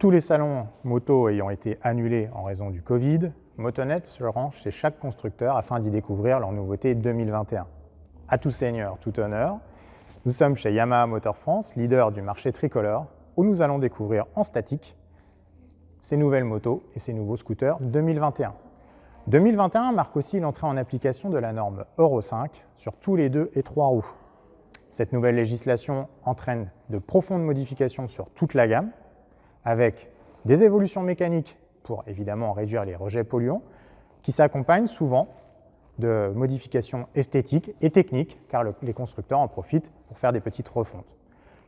Tous les salons moto ayant été annulés en raison du Covid, Motonet se rend chez chaque constructeur afin d'y découvrir leurs nouveautés 2021. À tout seigneur, tout honneur, nous sommes chez Yamaha Motor France, leader du marché tricolore, où nous allons découvrir en statique ces nouvelles motos et ces nouveaux scooters 2021. 2021 marque aussi l'entrée en application de la norme Euro 5 sur tous les 2 et 3 roues. Cette nouvelle législation entraîne de profondes modifications sur toute la gamme, avec des évolutions mécaniques pour évidemment réduire les rejets polluants, qui s'accompagnent souvent de modifications esthétiques et techniques, car les constructeurs en profitent pour faire des petites refontes.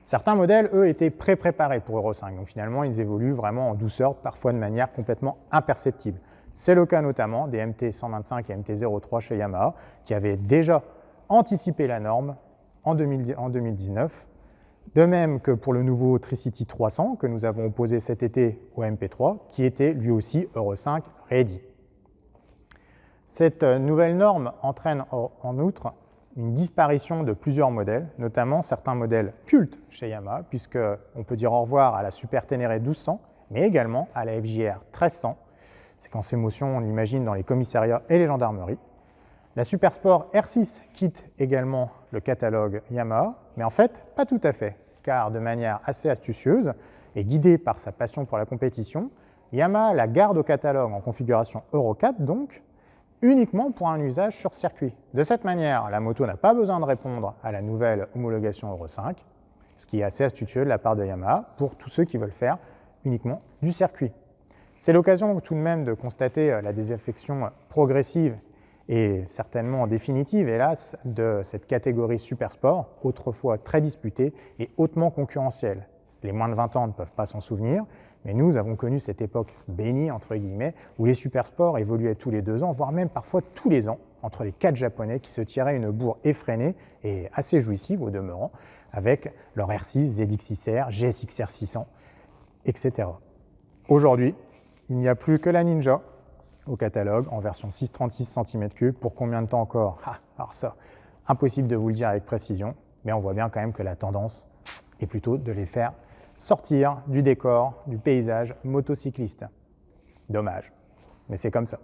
Certains modèles, eux, étaient pré-préparés pour Euro 5, donc finalement ils évoluent vraiment en douceur, parfois de manière complètement imperceptible. C'est le cas notamment des MT125 et MT-03 chez Yamaha, qui avaient déjà anticipé la norme en 2019, de même que pour le nouveau Tricity 300 que nous avons opposé cet été au MP3, qui était lui aussi Euro 5 ready. Cette nouvelle norme entraîne en outre une disparition de plusieurs modèles, notamment certains modèles cultes chez Yamaha, puisqu'on peut dire au revoir à la Super Ténéré 1200, mais également à la FJR 1300, séquence émotion, on l'imagine dans les commissariats et les gendarmeries. La Super Sport R6 quitte également le catalogue Yamaha, mais en fait, pas tout à fait, car de manière assez astucieuse et guidée par sa passion pour la compétition, Yamaha la garde au catalogue en configuration Euro 4, donc, uniquement pour un usage sur circuit. De cette manière, la moto n'a pas besoin de répondre à la nouvelle homologation Euro 5, ce qui est assez astucieux de la part de Yamaha pour tous ceux qui veulent faire uniquement du circuit. C'est l'occasion tout de même de constater la désaffection progressive et certainement définitive, hélas, de cette catégorie super sport, autrefois très disputée et hautement concurrentielle. Les moins de 20 ans ne peuvent pas s'en souvenir, mais nous avons connu cette époque bénie, entre guillemets, où les super sports évoluaient tous les 2 ans, voire même parfois tous les ans, entre les 4 japonais qui se tiraient une bourre effrénée et assez jouissive au demeurant, avec leur R6, ZX6R, GSX-R 600, etc. Aujourd'hui, il n'y a plus que la Ninja au catalogue en version 636 cm3. Pour combien de temps encore? Alors ça, impossible de vous le dire avec précision, mais on voit bien quand même que la tendance est plutôt de les faire sortir du décor, du paysage motocycliste. Dommage, mais c'est comme ça.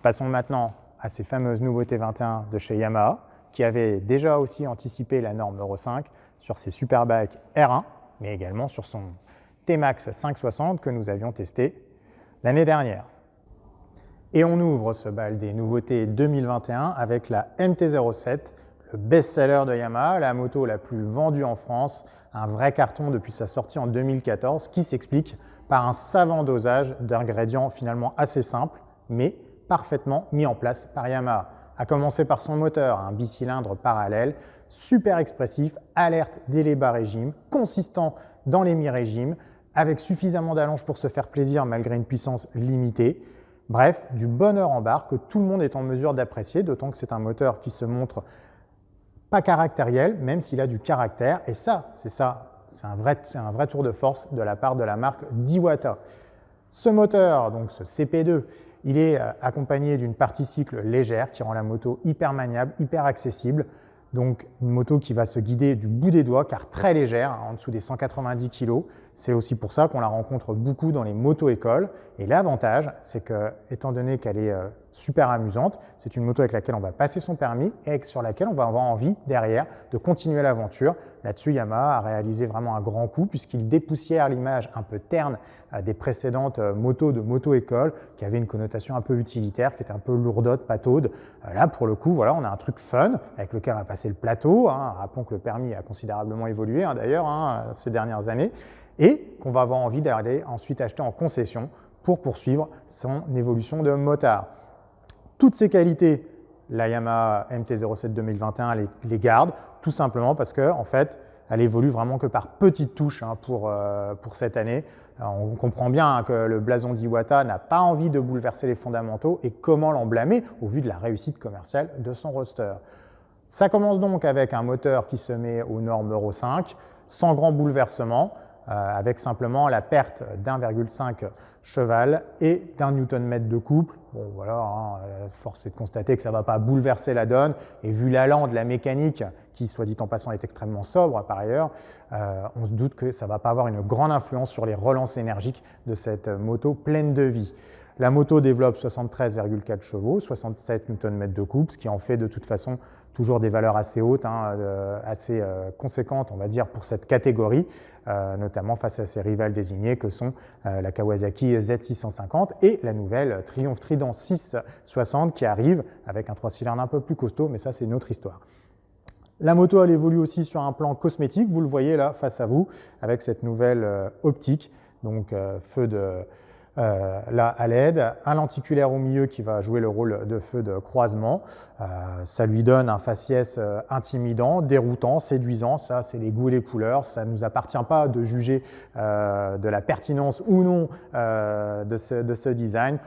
Passons maintenant à ces fameuses nouveautés 21 de chez Yamaha, qui avaient déjà aussi anticipé la norme Euro 5 sur ses Superbike R1, mais également sur son T-Max 560 que nous avions testé l'année dernière. Et on ouvre ce bal des nouveautés 2021 avec la MT-07, le best-seller de Yamaha, la moto la plus vendue en France, un vrai carton depuis sa sortie en 2014 qui s'explique par un savant dosage d'ingrédients finalement assez simples, mais parfaitement mis en place par Yamaha. À commencer par son moteur, un bicylindre parallèle, super expressif, alerte dès les bas régimes, consistant dans les mi-régimes, avec suffisamment d'allonge pour se faire plaisir malgré une puissance limitée. Bref, du bonheur en barre que tout le monde est en mesure d'apprécier, d'autant que c'est un moteur qui se montre pas caractériel, même s'il a du caractère. Et ça, c'est un vrai tour de force de la part de la marque d'Iwata. Ce moteur, donc ce CP2, il est accompagné d'une partie cycle légère qui rend la moto hyper maniable, hyper accessible. Donc une moto qui va se guider du bout des doigts, car très légère, en dessous des 190 kg. C'est aussi pour ça qu'on la rencontre beaucoup dans les moto-écoles. Et l'avantage, c'est que, étant donné qu'elle est super amusante, c'est une moto avec laquelle on va passer son permis et sur laquelle on va avoir envie, derrière, de continuer l'aventure. Là-dessus, Yamaha a réalisé vraiment un grand coup puisqu'il dépoussière l'image un peu terne des précédentes motos de moto-école qui avaient une connotation un peu utilitaire, qui était un peu lourdote, pataude. Là, pour le coup, voilà, on a un truc fun avec lequel on va passer le plateau. Rappelons que le permis a considérablement évolué d'ailleurs ces dernières années et qu'on va avoir envie d'aller ensuite acheter en concession pour poursuivre son évolution de motard. Toutes ces qualités, la Yamaha MT-07 2021 les garde, tout simplement parce qu'en fait, elle évolue vraiment que par petites touches pour cette année. Alors, on comprend bien que le blason d'Iwata n'a pas envie de bouleverser les fondamentaux et comment l'en blâmer au vu de la réussite commerciale de son roster. Ça commence donc avec un moteur qui se met aux normes Euro 5, sans grand bouleversement, avec simplement la perte d'1,5 cheval et d'1 Nm de couple. Bon voilà, hein, force est de constater que ça ne va pas bouleverser la donne, et vu l'allant de la mécanique, qui soit dit en passant est extrêmement sobre par ailleurs, on se doute que ça ne va pas avoir une grande influence sur les relances énergiques de cette moto pleine de vie. La moto développe 73,4 chevaux, 67 Nm de couple, ce qui en fait de toute façon toujours des valeurs assez hautes, hein, assez conséquentes, on va dire, pour cette catégorie, notamment face à ses rivales désignées que sont la Kawasaki Z650 et la nouvelle Triumph Trident 660 qui arrive avec un 3 cylindres un peu plus costaud, mais ça c'est une autre histoire. La moto, elle évolue aussi sur un plan cosmétique, vous le voyez là face à vous, avec cette nouvelle optique, donc feu de... là à LED, un lenticulaire au milieu qui va jouer le rôle de feu de croisement. Ça lui donne un faciès intimidant, déroutant, séduisant. Ça, c'est les goûts et les couleurs. Ça ne nous appartient pas de juger de la pertinence ou non de ce design.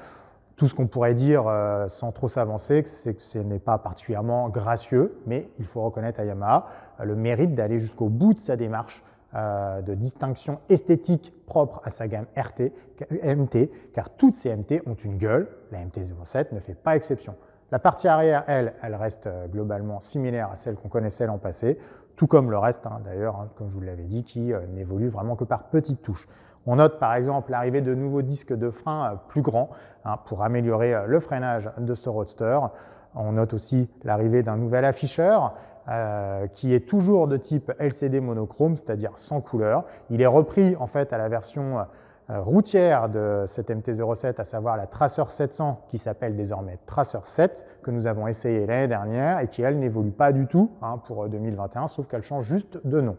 Tout ce qu'on pourrait dire sans trop s'avancer, c'est que ce n'est pas particulièrement gracieux, mais il faut reconnaître à Yamaha le mérite d'aller jusqu'au bout de sa démarche de distinction esthétique propre à sa gamme MT, car toutes ces MT ont une gueule, la MT-07 ne fait pas exception. La partie arrière, elle reste globalement similaire à celle qu'on connaissait l'an passé, tout comme le reste, hein, d'ailleurs, hein, comme je vous l'avais dit, qui n'évolue vraiment que par petites touches. On note par exemple l'arrivée de nouveaux disques de frein plus grands, hein, pour améliorer le freinage de ce roadster. On note aussi l'arrivée d'un nouvel afficheur, qui est toujours de type LCD monochrome, c'est-à-dire sans couleur. Il est repris en fait à la version routière de cette MT-07, à savoir la Tracer 700, qui s'appelle désormais Tracer 7, que nous avons essayé l'année dernière et qui, elle, n'évolue pas du tout, hein, pour 2021, sauf qu'elle change juste de nom.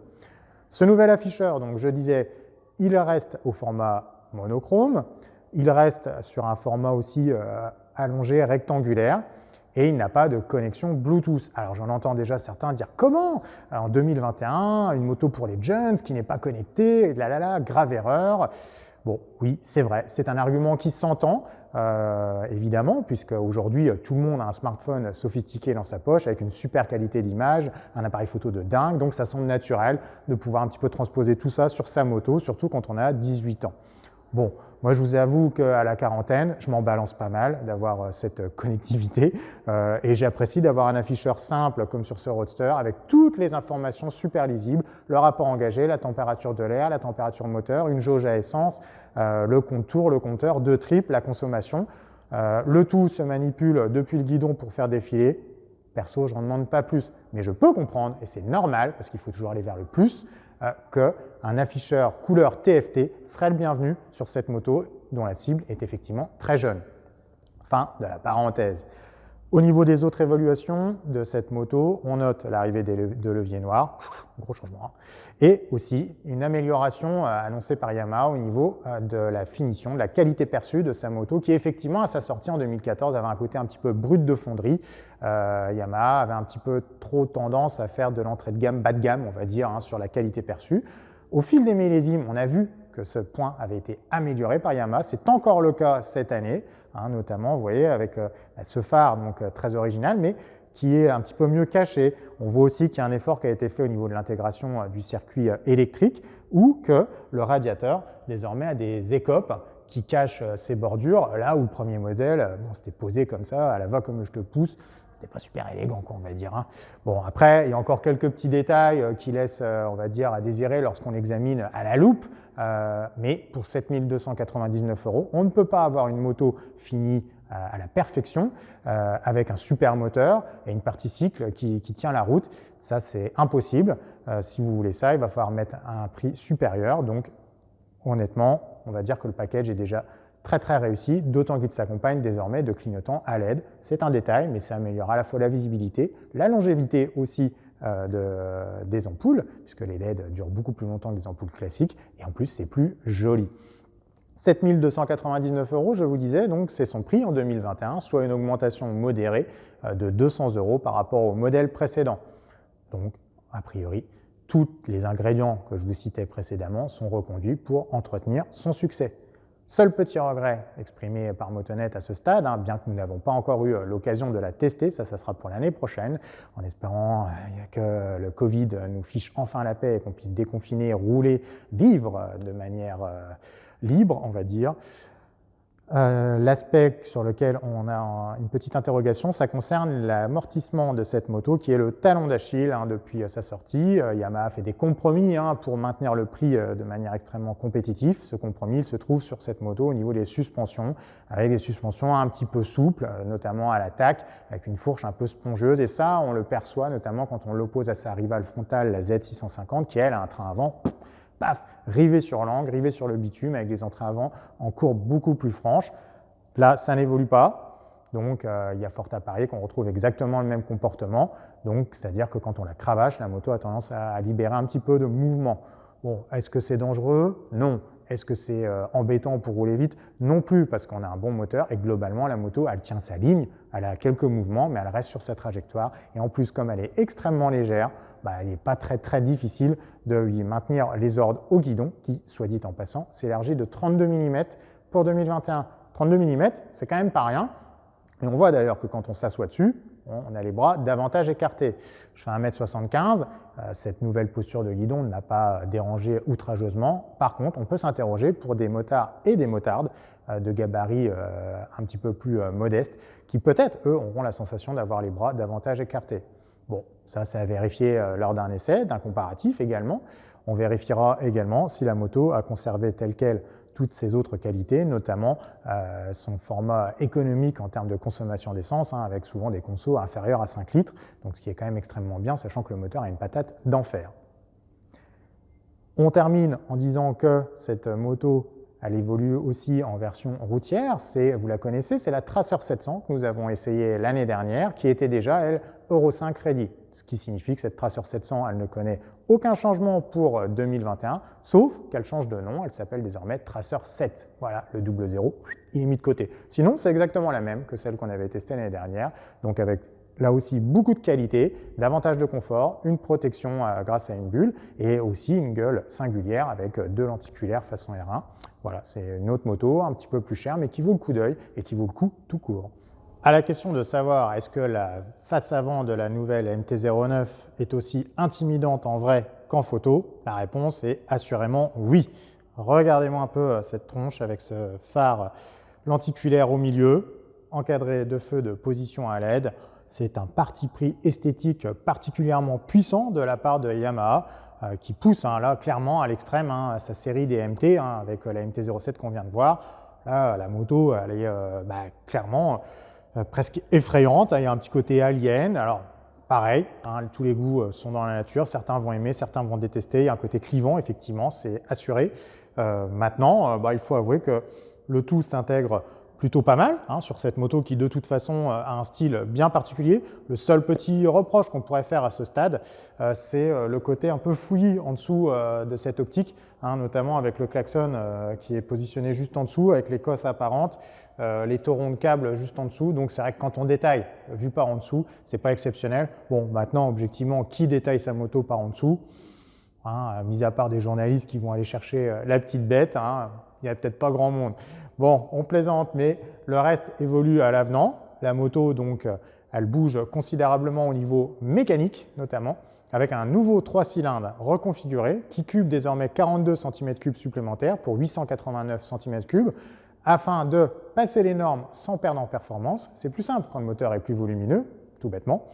Ce nouvel afficheur, donc je disais, il reste au format monochrome, il reste sur un format aussi allongé, rectangulaire, et il n'a pas de connexion Bluetooth. Alors j'en entends déjà certains dire « Comment ? En 2021, une moto pour les jeunes qui n'est pas connectée, grave erreur ». Bon, oui, c'est vrai, c'est un argument qui s'entend, évidemment, puisque aujourd'hui tout le monde a un smartphone sophistiqué dans sa poche, avec une super qualité d'image, un appareil photo de dingue, donc ça semble naturel de pouvoir un petit peu transposer tout ça sur sa moto, surtout quand on a 18 ans. Bon, moi je vous avoue qu'à la quarantaine, je m'en balance pas mal d'avoir cette connectivité et j'apprécie d'avoir un afficheur simple comme sur ce Roadster avec toutes les informations super lisibles, le rapport engagé, la température de l'air, la température moteur, une jauge à essence, le compte-tours, le compteur, 2 triples, la consommation. Le tout se manipule depuis le guidon pour faire défiler. Perso, je n'en demande pas plus, mais je peux comprendre, et c'est normal parce qu'il faut toujours aller vers le plus, qu'un afficheur couleur TFT serait le bienvenu sur cette moto dont la cible est effectivement très jeune. Fin de la parenthèse. Au niveau des autres évaluations de cette moto, on note l'arrivée de leviers noirs, gros changement, hein, et aussi une amélioration annoncée par Yamaha au niveau de la finition, de la qualité perçue de sa moto, qui effectivement à sa sortie en 2014 avait un côté un petit peu brut de fonderie. Yamaha avait un petit peu trop tendance à faire de l'entrée de gamme bas de gamme, on va dire, hein, sur la qualité perçue. Au fil des millésimes, on a vu que ce point avait été amélioré par Yamaha. C'est encore le cas cette année, hein, notamment, vous voyez, avec ce phare donc, très original, mais qui est un petit peu mieux caché. On voit aussi qu'il y a un effort qui a été fait au niveau de l'intégration du circuit électrique, ou que le radiateur, désormais, a des écopes qui cachent ses bordures, là où le premier modèle, bon, c'était posé comme ça, à la va comme je te pousse. C'était pas super élégant, quoi, on va dire, hein. Bon, après, il y a encore quelques petits détails qui laissent, on va dire, à désirer lorsqu'on l'examine à la loupe, mais pour 7 299 €, on ne peut pas avoir une moto finie à la perfection, avec un super moteur et une partie cycle qui tient la route. Ça, c'est impossible. Si vous voulez ça, il va falloir mettre un prix supérieur. Donc, honnêtement, on va dire que le package est déjà très très réussi, d'autant qu'il s'accompagne désormais de clignotants à LED. C'est un détail, mais ça améliore à la fois la visibilité, la longévité aussi des ampoules, puisque les LED durent beaucoup plus longtemps que les ampoules classiques, et en plus c'est plus joli. 7 299 €, je vous disais, donc c'est son prix en 2021, soit une augmentation modérée de 200 € par rapport au modèle précédent. Donc, a priori, tous les ingrédients que je vous citais précédemment sont reconduits pour entretenir son succès. Seul petit regret exprimé par Motonet à ce stade, bien que nous n'avons pas encore eu l'occasion de la tester, ça sera pour l'année prochaine, en espérant que le Covid nous fiche enfin la paix et qu'on puisse déconfiner, rouler, vivre de manière libre, on va dire. L'aspect sur lequel on a une petite interrogation, ça concerne l'amortissement de cette moto qui est le talon d'Achille depuis sa sortie. Yamaha fait des compromis pour maintenir le prix de manière extrêmement compétitive. Ce compromis il se trouve sur cette moto au niveau des suspensions, avec des suspensions un petit peu souples, notamment à l'attaque, avec une fourche un peu spongieuse. Et ça, on le perçoit notamment quand on l'oppose à sa rivale frontale, la Z650, qui elle a un train avant paf, rivé sur l'angle, rivé sur le bitume avec des entrées avant en courbe beaucoup plus franches. Là, ça n'évolue pas, donc il y a fort à parier qu'on retrouve exactement le même comportement. Donc, c'est-à-dire que quand on la cravache, la moto a tendance à libérer un petit peu de mouvement. Bon, est-ce que c'est dangereux? Non. Est-ce que c'est embêtant pour rouler vite? Non plus, parce qu'on a un bon moteur et globalement, la moto, elle tient sa ligne, elle a quelques mouvements, mais elle reste sur sa trajectoire. Et en plus, comme elle est extrêmement légère, elle n'est pas très difficile de lui maintenir les ordres au guidon, qui, soit dit en passant, s'élargit de 32 mm pour 2021. 32 mm, c'est quand même pas rien. Et on voit d'ailleurs que quand on s'assoit dessus, on a les bras davantage écartés. Je fais 1m75, cette nouvelle posture de guidon ne m'a pas dérangé outrageusement. Par contre, on peut s'interroger pour des motards et des motardes de gabarit un petit peu plus modestes, qui peut-être, eux, auront la sensation d'avoir les bras davantage écartés. Bon, ça c'est à vérifier lors d'un essai, d'un comparatif également. On vérifiera également si la moto a conservé telle quelle toutes ses autres qualités, notamment son format économique en termes de consommation d'essence, avec souvent des consos inférieurs à 5 litres, donc ce qui est quand même extrêmement bien, sachant que le moteur a une patate d'enfer. On termine en disant que cette moto, elle évolue aussi en version routière, vous la connaissez, c'est la Tracer 700 que nous avons essayée l'année dernière, qui était déjà, elle, Euro 5 ready, ce qui signifie que cette Tracer 700, elle ne connaît aucun changement pour 2021, sauf qu'elle change de nom, elle s'appelle désormais Tracer 7. Voilà, le double zéro, il est mis de côté. Sinon, c'est exactement la même que celle qu'on avait testée l'année dernière, donc avec là aussi beaucoup de qualité, davantage de confort, une protection grâce à une bulle et aussi une gueule singulière avec deux lenticulaires façon R1. Voilà, c'est une autre moto, un petit peu plus chère, mais qui vaut le coup d'œil et qui vaut le coup tout court. À la question de savoir est-ce que la face avant de la nouvelle MT-09 est aussi intimidante en vrai qu'en photo, la réponse est assurément oui. Regardez-moi un peu cette tronche avec ce phare lenticulaire au milieu, encadré de feux de position à LED. C'est un parti pris esthétique particulièrement puissant de la part de Yamaha qui pousse là clairement à l'extrême sa série des MT avec la MT-07 qu'on vient de voir. Là, la moto, elle est clairement presque effrayante, il y a un petit côté alien. Alors, pareil, tous les goûts sont dans la nature, certains vont aimer, certains vont détester, il y a un côté clivant, effectivement, c'est assuré. Maintenant, il faut avouer que le tout s'intègre plutôt pas mal sur cette moto qui, de toute façon, a un style bien particulier. Le seul petit reproche qu'on pourrait faire à ce stade, c'est le côté un peu fouillis en dessous de cette optique, notamment avec le klaxon qui est positionné juste en dessous, avec les cosses apparentes, les taurons de câble juste en dessous. Donc c'est vrai que quand on détaille, vu par en dessous, c'est pas exceptionnel. Bon, maintenant, objectivement, qui détaille sa moto par en dessous, mis à part des journalistes qui vont aller chercher la petite bête, il n'y a peut-être pas grand monde. Bon, on plaisante, mais le reste évolue à l'avenant. La moto, donc, elle bouge considérablement au niveau mécanique, notamment, avec un nouveau 3 cylindres reconfiguré qui cube désormais 42 cm3 supplémentaires pour 889 cm3 afin de passer les normes sans perdre en performance. C'est plus simple quand le moteur est plus volumineux, tout bêtement,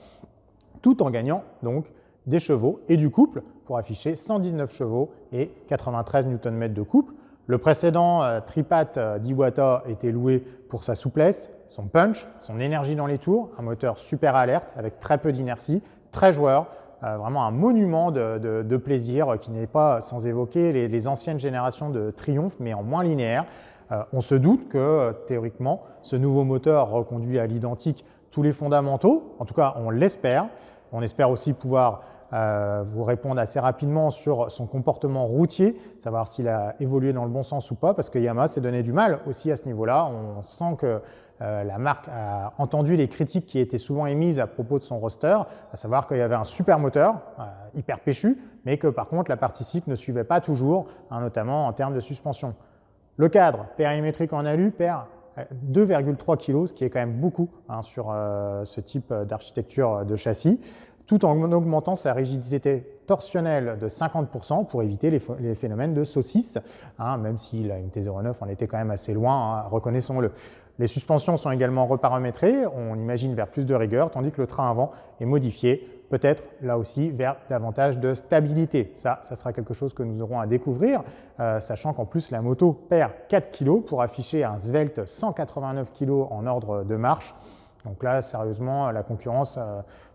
tout en gagnant donc des chevaux et du couple pour afficher 119 chevaux et 93 Nm de couple. Le précédent tripat d'Iwata était loué pour sa souplesse, son punch, son énergie dans les tours, un moteur super alerte avec très peu d'inertie, très joueur, vraiment un monument de plaisir qui n'est pas sans évoquer les anciennes générations de Triumph, mais en moins linéaire. On se doute que théoriquement, ce nouveau moteur reconduit à l'identique tous les fondamentaux, en tout cas on l'espère. On espère aussi pouvoir vous répondre assez rapidement sur son comportement routier, savoir s'il a évolué dans le bon sens ou pas, parce que Yamaha s'est donné du mal aussi à ce niveau-là. On sent que la marque a entendu les critiques qui étaient souvent émises à propos de son roster, à savoir qu'il y avait un super moteur, hyper péchu, mais que par contre la partie cycle ne suivait pas toujours, notamment en termes de suspension. Le cadre périmétrique en alu perd 2,3 kg, ce qui est quand même beaucoup sur ce type d'architecture de châssis, tout en augmentant sa rigidité torsionnelle de 50% pour éviter les phénomènes de saucisse, même si la MT-09 en était quand même assez loin, reconnaissons-le. Les suspensions sont également reparamétrées, on imagine vers plus de rigueur, tandis que le train avant est modifié, peut-être là aussi vers davantage de stabilité. Ça sera quelque chose que nous aurons à découvrir, sachant qu'en plus la moto perd 4 kg pour afficher un svelte 189 kg en ordre de marche. Donc là, sérieusement, la concurrence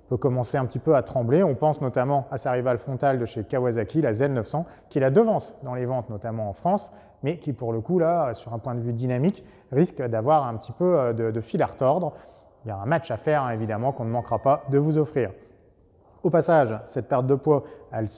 peut commencer un petit peu à trembler. On pense notamment à sa rivale frontale de chez Kawasaki, la Z900, qui la devance dans les ventes, notamment en France, mais qui pour le coup, là, sur un point de vue dynamique, risque d'avoir un petit peu de fil à retordre. Il y a un match à faire, évidemment, qu'on ne manquera pas de vous offrir. Au passage, cette perte de poids, elle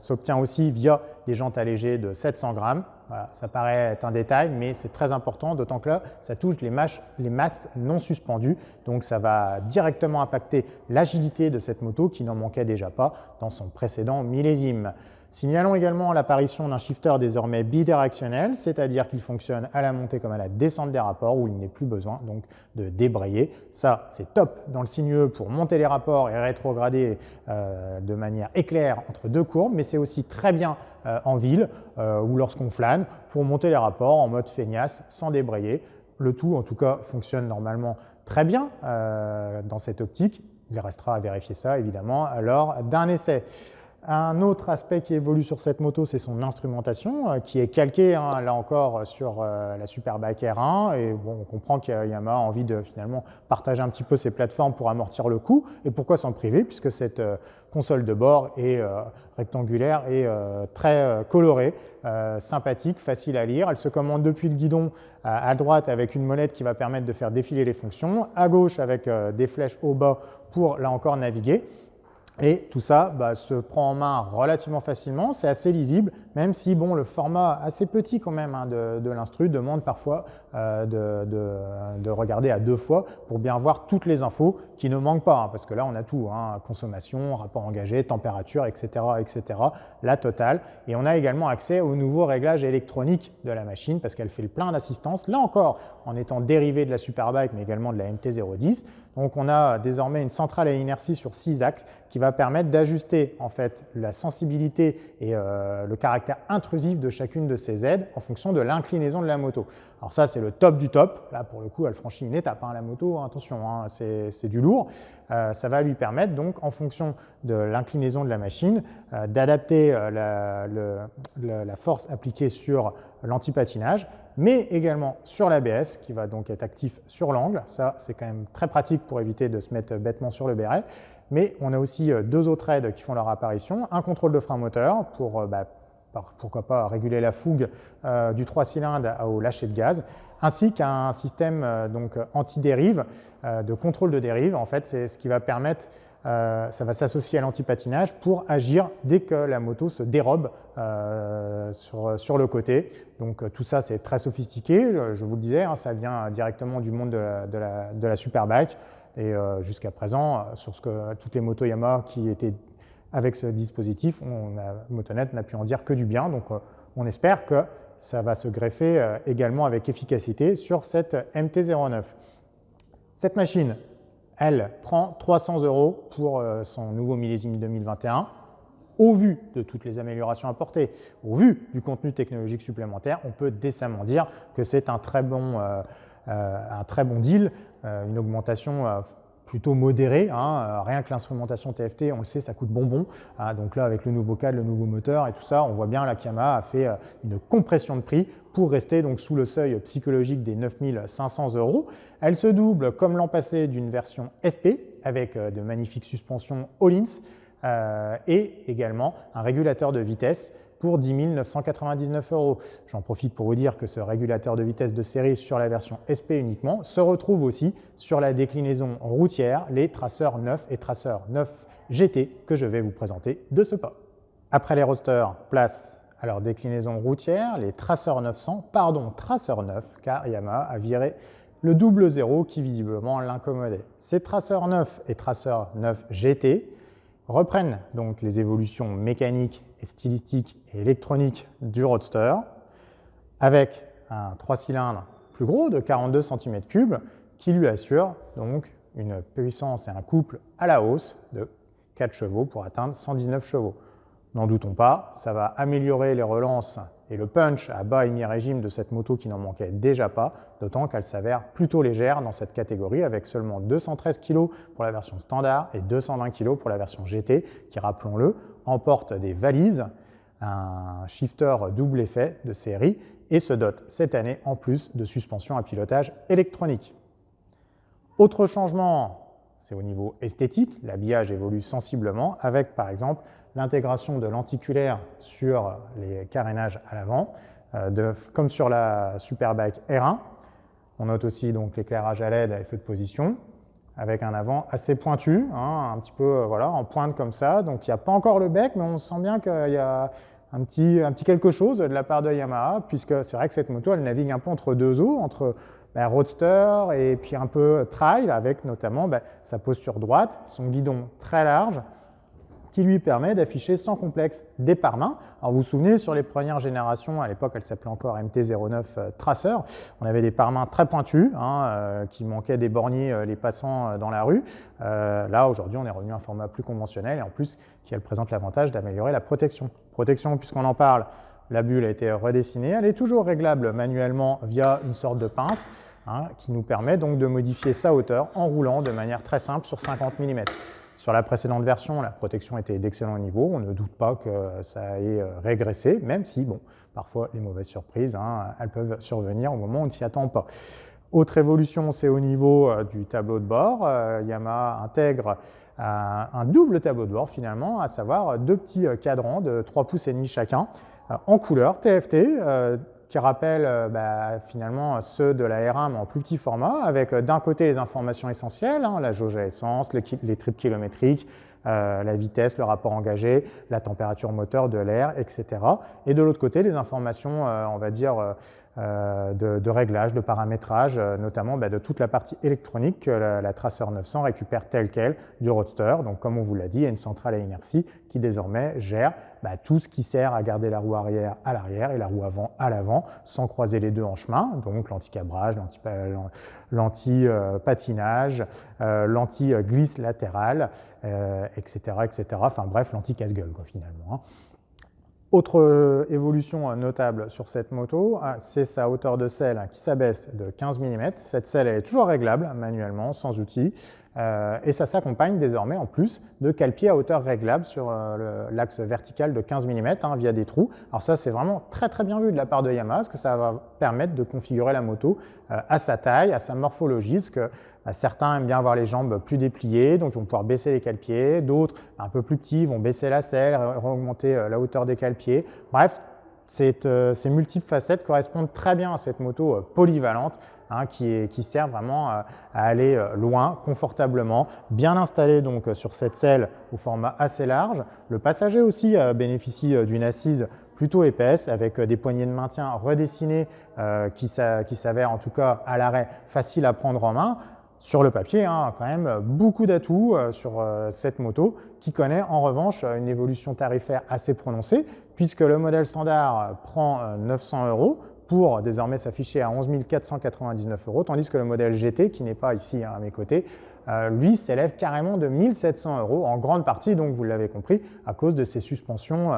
s'obtient aussi via des jantes allégées de 700 grammes. Voilà, ça paraît être un détail, mais c'est très important, d'autant que là, ça touche les masses non suspendues. Donc ça va directement impacter l'agilité de cette moto qui n'en manquait déjà pas dans son précédent millésime. Signalons également l'apparition d'un shifter désormais bidirectionnel, c'est-à-dire qu'il fonctionne à la montée comme à la descente des rapports où il n'est plus besoin donc de débrayer. Ça, c'est top dans le sinueux pour monter les rapports et rétrograder de manière éclair entre deux courbes, mais c'est aussi très bien en ville ou lorsqu'on flâne pour monter les rapports en mode feignasse sans débrayer. Le tout, en tout cas, fonctionne normalement très bien dans cette optique. Il restera à vérifier ça, évidemment, lors d'un essai. Un autre aspect qui évolue sur cette moto, c'est son instrumentation, qui est calquée, là encore, sur la Superbike R1. Et bon, on comprend que Yamaha a envie de finalement partager un petit peu ses plateformes pour amortir le coût. Et pourquoi s'en priver, puisque cette console de bord est rectangulaire et très colorée, sympathique, facile à lire. Elle se commande depuis le guidon à droite avec une molette qui va permettre de faire défiler les fonctions, à gauche avec des flèches au bas pour, là encore, naviguer. Et tout ça se prend en main relativement facilement, c'est assez lisible, même si bon, le format assez petit quand même de l'instru demande parfois de regarder à deux fois pour bien voir toutes les infos qui ne manquent pas, parce que là on a tout, consommation, rapport engagé, température, etc., la totale. Et on a également accès aux nouveaux réglages électroniques de la machine parce qu'elle fait le plein d'assistance, là encore en étant dérivée de la Superbike mais également de la MT-010. Donc on a désormais une centrale à inertie sur 6 axes qui va permettre d'ajuster en fait la sensibilité et le caractère intrusif de chacune de ces aides en fonction de l'inclinaison de la moto. Alors ça c'est le top du top, là pour le coup elle franchit une étape, la moto, attention, c'est du lourd. Ça va lui permettre donc en fonction de l'inclinaison de la machine d'adapter la force appliquée sur l'antipatinage, mais également sur l'ABS qui va donc être actif sur l'angle. Ça, c'est quand même très pratique pour éviter de se mettre bêtement sur le béret. Mais on a aussi deux autres aides qui font leur apparition. Un contrôle de frein moteur pour, pourquoi pas, réguler la fougue du 3 cylindres au lâcher de gaz, ainsi qu'un système anti-dérive, de contrôle de dérive. En fait, c'est ce qui va permettre ça va s'associer à l'antipatinage pour agir dès que la moto se dérobe sur le côté. Donc tout ça c'est très sophistiqué, je vous le disais, ça vient directement du monde de la Superbike et jusqu'à présent sur toutes les motos Yamaha qui étaient avec ce dispositif, Motonet n'a pu en dire que du bien, donc on espère que ça va se greffer également avec efficacité sur cette MT-09. Cette machine, elle prend 300 € pour son nouveau millésime 2021. Au vu de toutes les améliorations apportées, au vu du contenu technologique supplémentaire, on peut décemment dire que c'est un très bon deal, une augmentation plutôt modérée. Rien que l'instrumentation TFT, on le sait, ça coûte bonbon. Donc là, avec le nouveau cadre, le nouveau moteur et tout ça, on voit bien que Yamaha a fait une compression de prix pour rester donc sous le seuil psychologique des 9 500 €. Elle se double, comme l'an passé, d'une version SP avec de magnifiques suspensions Öhlins et également un régulateur de vitesse pour 10 999 €. J'en profite pour vous dire que ce régulateur de vitesse de série sur la version SP uniquement se retrouve aussi sur la déclinaison routière, les Tracer 9 et Tracer 9 GT que je vais vous présenter de ce pas. Après les Roadsters, place à leur déclinaison routière, les Tracer 900, Tracer 9, car Yamaha a viré le double zéro qui visiblement l'incommodait. Ces Tracer 9 et Tracer 9 GT reprennent donc les évolutions mécaniques et stylistiques et électroniques du Roadster, avec un 3 cylindres plus gros de 42 cm3 qui lui assure donc une puissance et un couple à la hausse de 4 chevaux pour atteindre 119 chevaux. N'en doutons pas, ça va améliorer les relances et le punch à bas et mi-régime de cette moto qui n'en manquait déjà pas, d'autant qu'elle s'avère plutôt légère dans cette catégorie avec seulement 213 kg pour la version standard et 220 kg pour la version GT qui, rappelons-le, emporte des valises, un shifter double effet de série et se dote cette année en plus de suspension à pilotage électronique. Autre changement, c'est au niveau esthétique, l'habillage évolue sensiblement avec par exemple l'intégration de lenticulaire sur les carénages à l'avant, comme sur la Superbike R1. On note aussi donc l'éclairage à LED à feu de position, avec un avant assez pointu, un petit peu voilà, en pointe comme ça. Donc il n'y a pas encore le bec, mais on sent bien qu'il y a un petit quelque chose de la part de Yamaha, puisque c'est vrai que cette moto, elle navigue un peu entre deux eaux, entre roadster et puis un peu trail, avec notamment sa posture droite, son guidon très large, qui lui permet d'afficher sans complexe des pare-mains. Alors vous vous souvenez, sur les premières générations, à l'époque elle s'appelait encore MT-09 Tracer, on avait des pare-mains très pointus qui manquaient d'éborgner les passants dans la rue. Là aujourd'hui on est revenu à un format plus conventionnel et en plus qui elle présente l'avantage d'améliorer la protection. Protection, puisqu'on en parle, la bulle a été redessinée, elle est toujours réglable manuellement via une sorte de pince qui nous permet donc de modifier sa hauteur en roulant de manière très simple sur 50 mm. Sur la précédente version, la protection était d'excellent niveau, on ne doute pas que ça ait régressé, même si, bon, parfois les mauvaises surprises, elles peuvent survenir au moment où on ne s'y attend pas. Autre évolution, c'est au niveau du tableau de bord. Yamaha intègre un double tableau de bord finalement, à savoir deux petits cadrans de 3,5 pouces chacun, en couleur TFT, qui rappellent finalement ceux de la R1 mais en plus petit format, avec d'un côté les informations essentielles, la jauge à essence, les tripes kilométriques, la vitesse, le rapport engagé, la température moteur de l'air, etc. Et de l'autre côté, les informations, on va dire, de réglage, de paramétrage, notamment de toute la partie électronique que la Tracer 900 récupère telle qu'elle du Roadster. Donc comme on vous l'a dit, il y a une centrale à inertie qui désormais gère tout ce qui sert à garder la roue arrière à l'arrière et la roue avant à l'avant, sans croiser les deux en chemin, donc l'anti-cabrage, l'anti-patinage, l'anti-glisse latérale, etc., etc. Enfin bref, l'anti-casse-gueule finalement. Autre évolution notable sur cette moto, c'est sa hauteur de selle qui s'abaisse de 15 mm. Cette selle elle est toujours réglable manuellement, sans outil, et ça s'accompagne désormais en plus de cale-pieds à hauteur réglable sur l'axe vertical de 15 mm via des trous. Alors ça c'est vraiment très très bien vu de la part de Yamaha, parce que ça va permettre de configurer la moto à sa taille, à sa morphologie, parce que certains aiment bien avoir les jambes plus dépliées, donc ils vont pouvoir baisser les cale-pieds. D'autres, un peu plus petits, vont baisser la selle, augmenter la hauteur des cale-pieds. Bref, ces multiples facettes correspondent très bien à cette moto polyvalente qui sert vraiment à aller loin, confortablement, bien installée donc sur cette selle au format assez large. Le passager aussi bénéficie d'une assise plutôt épaisse, avec des poignées de maintien redessinées qui s'avèrent en tout cas à l'arrêt facile à prendre en main. Sur le papier, quand même beaucoup d'atouts sur cette moto qui connaît en revanche une évolution tarifaire assez prononcée, puisque le modèle standard prend 900 € pour désormais s'afficher à 11 499 €, tandis que le modèle GT, qui n'est pas ici à mes côtés, lui s'élève carrément de 1 700 €, en grande partie, donc vous l'avez compris, à cause de ces suspensions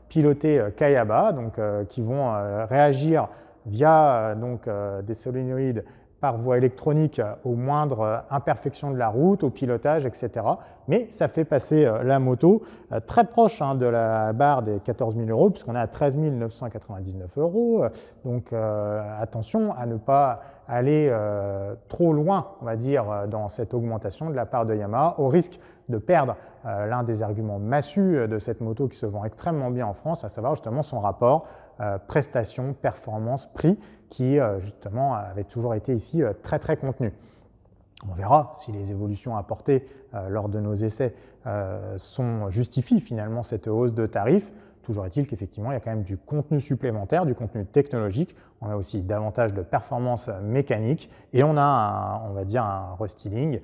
pilotées Kayaba, donc, qui vont réagir via des solénoïdes par voie électronique aux moindres imperfections de la route, au pilotage, etc. Mais ça fait passer la moto très proche de la barre des 14 000 €, puisqu'on est à 13 999 €. Donc attention à ne pas aller trop loin, on va dire, dans cette augmentation de la part de Yamaha, au risque de perdre l'un des arguments massus de cette moto qui se vend extrêmement bien en France, à savoir justement son rapport prestation, performance, prix, qui justement avait toujours été ici très très contenu. On verra si les évolutions apportées lors de nos essais justifient finalement cette hausse de tarifs. Toujours est-il qu'effectivement, il y a quand même du contenu supplémentaire, du contenu technologique. On a aussi davantage de performance mécanique et on a, on va dire, un restyling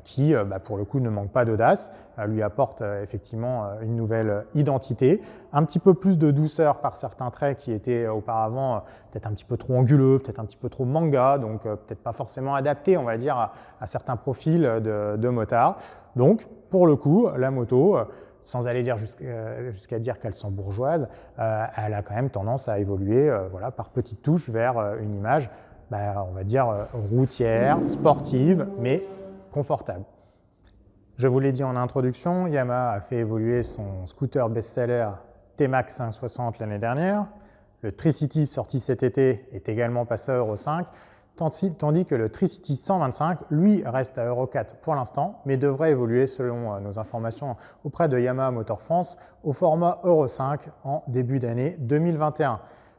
qui, pour le coup, ne manque pas d'audace, lui apporte effectivement une nouvelle identité, un petit peu plus de douceur par certains traits qui étaient auparavant peut-être un petit peu trop anguleux, peut-être un petit peu trop manga, donc peut-être pas forcément adapté, on va dire, à certains profils de motards. Donc, pour le coup, la moto, sans aller dire jusqu'à dire qu'elle sent bourgeoise, elle a quand même tendance à évoluer voilà, par petites touches vers une image, on va dire, routière, sportive, mais confortable. Je vous l'ai dit en introduction, Yamaha a fait évoluer son scooter best-seller T-Max 560 l'année dernière. Le Tricity sorti cet été est également passé à Euro 5, tandis que le Tricity 125, lui, reste à Euro 4 pour l'instant, mais devrait évoluer, selon nos informations auprès de Yamaha Motor France, au format Euro 5 en début d'année 2021.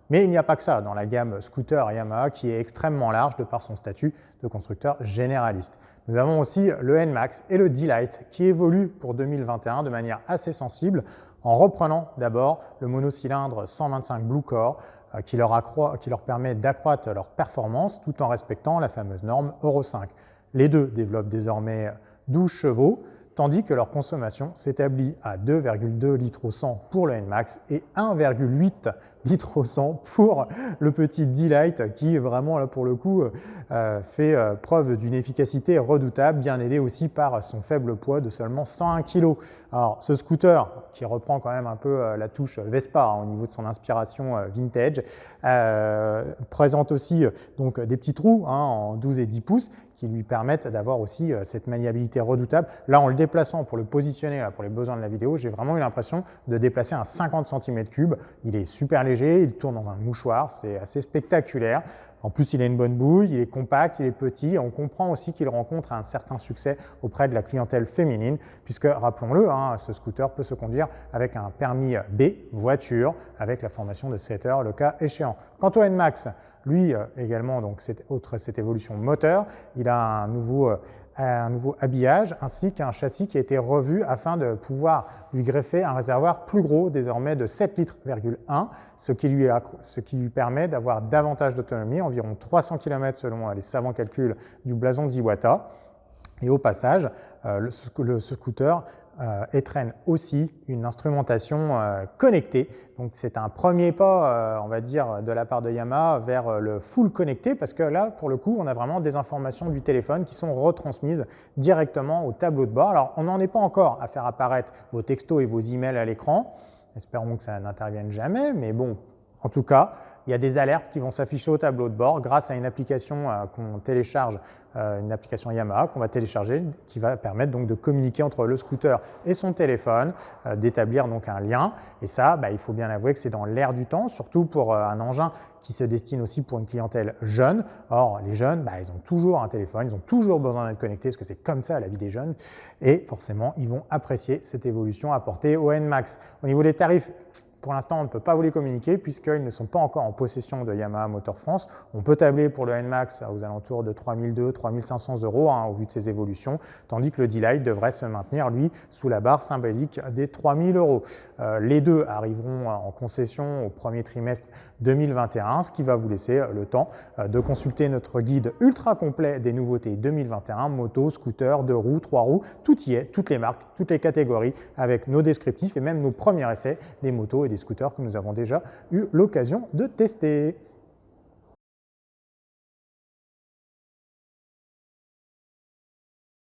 Mais il n'y a pas que ça dans la gamme scooter Yamaha qui est extrêmement large de par son statut de constructeur généraliste. Nous avons aussi le NMAX et le D-Lite qui évoluent pour 2021 de manière assez sensible en reprenant d'abord le monocylindre 125 Blue Core qui leur permet d'accroître leur performance tout en respectant la fameuse norme Euro 5. Les deux développent désormais 12 chevaux, tandis que leur consommation s'établit à 2,2 litres au 100 pour le NMAX et 1,8 litres au 100 pour le petit D-Lite qui vraiment là pour le coup fait preuve d'une efficacité redoutable, bien aidé aussi par son faible poids de seulement 101 kg. Alors ce scooter qui reprend quand même un peu la touche Vespa au niveau de son inspiration vintage, présente aussi donc des petits trous en 12 et 10 pouces qui lui permettent d'avoir aussi cette maniabilité redoutable. Là, en le déplaçant pour le positionner là, pour les besoins de la vidéo, j'ai vraiment eu l'impression de déplacer un 50 cm3. Il est super léger, il tourne dans un mouchoir, c'est assez spectaculaire. En plus, il a une bonne bouille, il est compact, il est petit. On comprend aussi qu'il rencontre un certain succès auprès de la clientèle féminine, puisque, rappelons-le, ce scooter peut se conduire avec un permis B, voiture, avec la formation de 7 heures, le cas échéant. Quant au NMAX, lui également, donc outre cette évolution moteur, il a un nouveau habillage ainsi qu'un châssis qui a été revu afin de pouvoir lui greffer un réservoir plus gros, désormais de 7,1 litres, ce qui lui permet d'avoir davantage d'autonomie, environ 300 km selon les savants calculs du blason d'Iwata. Et au passage, ce scooter étraîne aussi une instrumentation connectée. Donc c'est un premier pas, on va dire, de la part de Yamaha vers le full connecté, parce que là, pour le coup, on a vraiment des informations du téléphone qui sont retransmises directement au tableau de bord. Alors, on n'en est pas encore à faire apparaître vos textos et vos emails à l'écran. Espérons que ça n'intervienne jamais, mais bon, en tout cas, il y a des alertes qui vont s'afficher au tableau de bord grâce à une application qu'on télécharge, une application Yamaha qu'on va télécharger qui va permettre donc de communiquer entre le scooter et son téléphone, d'établir donc un lien. Et ça, il faut bien avouer que c'est dans l'air du temps, surtout pour un engin qui se destine aussi pour une clientèle jeune. Or, les jeunes, ils ont toujours un téléphone, ils ont toujours besoin d'être connectés parce que c'est comme ça la vie des jeunes. Et forcément, ils vont apprécier cette évolution apportée au NMAX. Au niveau des tarifs, pour l'instant, on ne peut pas vous les communiquer puisqu'ils ne sont pas encore en possession de Yamaha Motor France. On peut tabler pour le NMAX aux alentours de 3 200 – 3 500 euros au vu de ses évolutions, tandis que le D-Lite devrait se maintenir, lui, sous la barre symbolique des 3 000 euros. Les deux arriveront en concession au premier trimestre 2021, ce qui va vous laisser le temps de consulter notre guide ultra complet des nouveautés 2021, moto, scooter, 2 roues, 3 roues, tout y est, toutes les marques, toutes les catégories, avec nos descriptifs et même nos premiers essais des motos et des scooters que nous avons déjà eu l'occasion de tester.